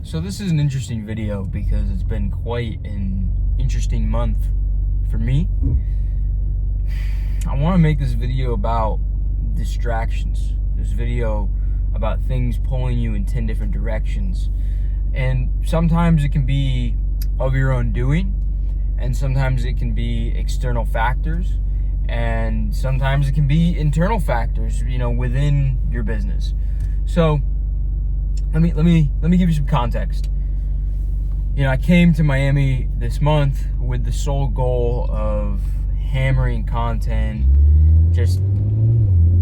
So this is an interesting video because it's been quite an interesting month for me. I want to make this video about distractions. This video about things pulling you in 10 different directions. And sometimes it can be of your own doing, and sometimes it can be external factors, and sometimes it can be internal factors, within your business. So let me give you some context. I came to Miami this month with the sole goal of hammering content, just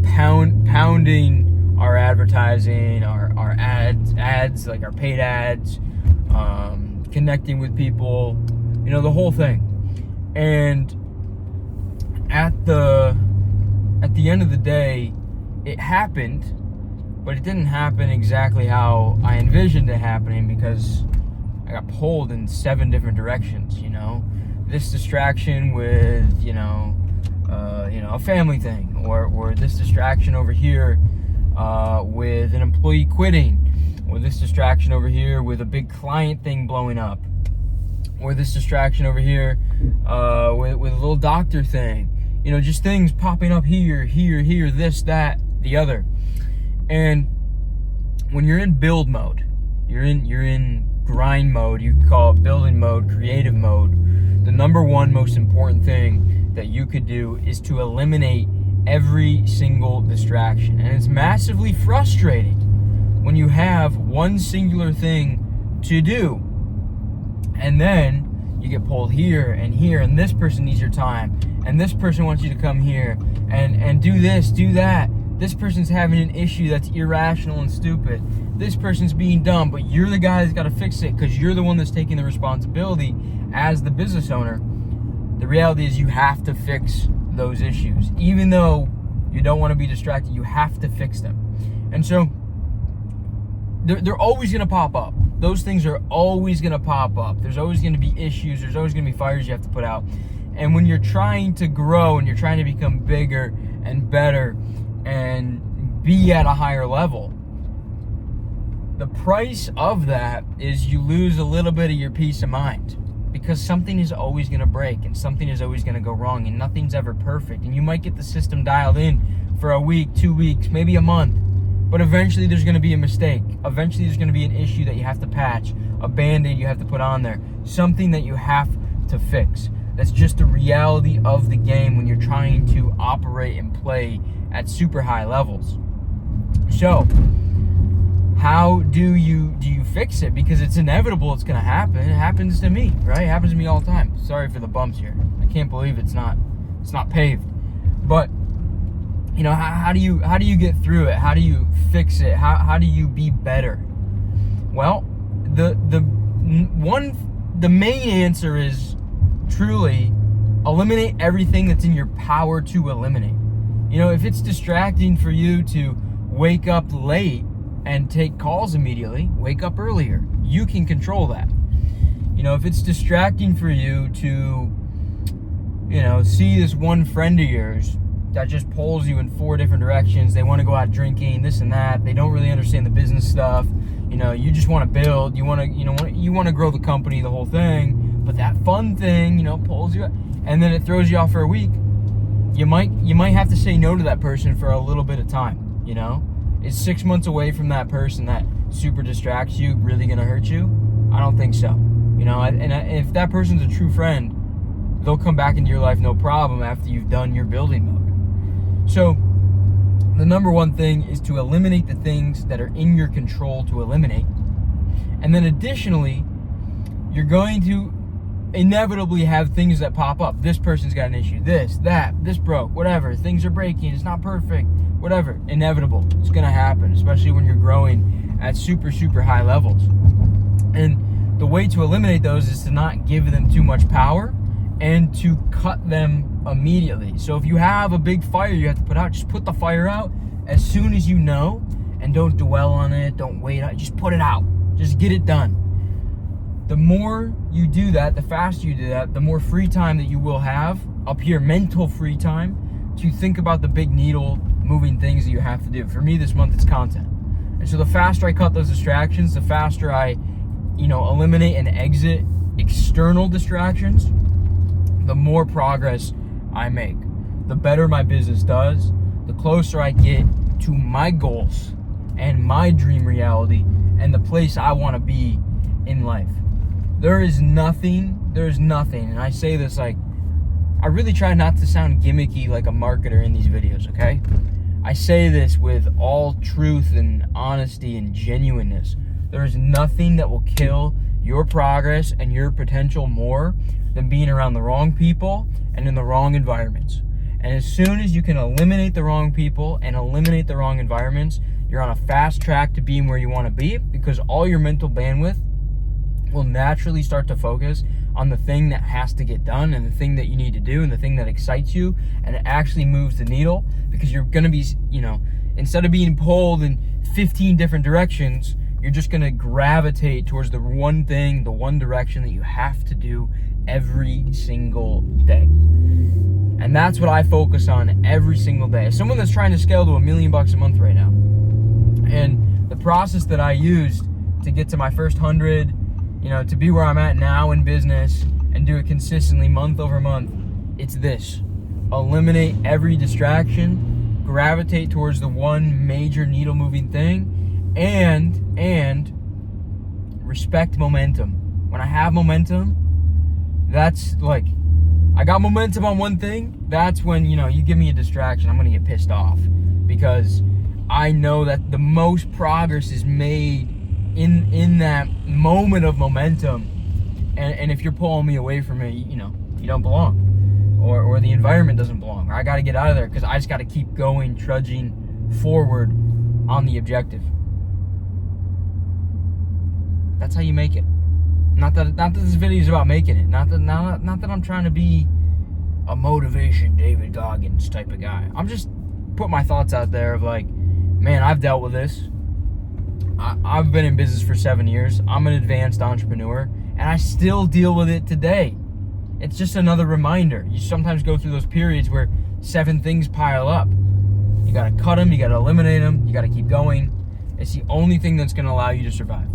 pounding our advertising, our ads, like our paid ads, connecting with people, the whole thing. And at the end of the day, it happened, but it didn't happen exactly how I envisioned it happening, because I got pulled in 7 different directions. This distraction with a family thing, or this distraction over here with an employee quitting, or this distraction over here with a big client thing blowing up, or this distraction over here with a little doctor thing. Just things popping up here, this, that, the other. And when you're in build mode, you're in grind mode, you could call it building mode, creative mode, the number one most important thing that you could do is to eliminate every single distraction. And it's massively frustrating when you have one singular thing to do, and then you get pulled here, and this person needs your time, and this person wants you to come here and do this, do that. This person's having an issue that's irrational and stupid. This person's being dumb, but you're the guy that's got to fix it because you're the one that's taking the responsibility as the business owner. The reality is you have to fix those issues. Even though you don't want to be distracted, you have to fix them. And so they're always going to pop up. Those things are always going to pop up. There's always going to be issues. There's always going to be fires you have to put out. And when you're trying to grow and you're trying to become bigger and better and be at a higher level, the price of that is you lose a little bit of your peace of mind, because something is always going to break and something is always going to go wrong, and nothing's ever perfect. And you might get the system dialed in for a week, 2 weeks, maybe a month, but eventually there's going to be a mistake. Eventually there's going to be an issue that you have to patch, a band-aid you have to put on there, something that you have to fix. That's just the reality of the game when you're trying to operate and play at super high levels. So how do you fix it? Because it's inevitable, it's going to happen. It happens to me, right? It happens to me all the time. Sorry for the bumps here. I can't believe it's not paved. But how do you get through it? How do you fix it? How do you be better? Well, the main answer is truly eliminate everything that's in your power to eliminate. If it's distracting for you to wake up late and take calls immediately, wake up earlier. You can control that. If it's distracting for you to, see this one friend of yours that just pulls you in 4 different directions, they want to go out drinking, this and that, they don't really understand the business stuff, you just want to build, you want to grow the company, the whole thing, but that fun thing, pulls you, and then it throws you off for a week. You might have to say no to that person for a little bit of time. Is 6 months away from that person that super distracts you really gonna hurt you? I don't think so. And if that person's a true friend, they'll come back into your life no problem after you've done your building mode. So the number one thing is to eliminate the things that are in your control to eliminate. And then additionally, you're going to inevitably have things that pop up. This person's got an issue, this broke, whatever, things are breaking, it's not perfect, whatever. Inevitable. It's going to happen, especially when you're growing at super high levels. And the way to eliminate those is to not give them too much power and to cut them immediately. So if you have a big fire you have to put out, just put the fire out as soon as you know, and don't dwell on it, don't wait, just put it out. Just get it done. The more you do that, the faster you do that, the more free time that you will have up here, mental free time, to think about the big needle moving things that you have to do. For me this month, it's content. And so the faster I cut those distractions, the faster I eliminate and exit external distractions, the more progress I make, the better my business does, the closer I get to my goals and my dream reality and the place I want to be in life. There's nothing, and I say this like, I really try not to sound gimmicky like a marketer in these videos, okay? I say this with all truth and honesty and genuineness. There is nothing that will kill your progress and your potential more than being around the wrong people and in the wrong environments. And as soon as you can eliminate the wrong people and eliminate the wrong environments, you're on a fast track to being where you want to be, because all your mental bandwidth will naturally start to focus on the thing that has to get done and the thing that you need to do and the thing that excites you, and it actually moves the needle, because you're going to be, instead of being pulled in 15 different directions, you're just going to gravitate towards the one thing, the one direction that you have to do every single day. And that's what I focus on every single day. As someone that's trying to scale to $1 million a month right now, and the process that I used to get to my first 100, to be where I'm at now in business and do it consistently month over month, it's this: eliminate every distraction, gravitate towards the one major needle moving thing, and respect momentum. When I have momentum, that's like, I got momentum on one thing, that's when, you give me a distraction, I'm going to get pissed off, because I know that the most progress is made in that moment of momentum. And if you're pulling me away from it, you don't belong, or the environment doesn't belong, or I got to get out of there, because I just got to keep going, trudging forward on the objective. That's how you make it. Not that this video is about making it. Not that I'm trying to be a motivation David Goggins type of guy. I'm just putting my thoughts out there of like, man, I've dealt with this. I've been in business for 7 years. I'm an advanced entrepreneur, and I still deal with it today. It's just another reminder. You sometimes go through those periods where 7 things pile up. You got to cut them. You got to eliminate them. You got to keep going. It's the only thing that's going to allow you to survive.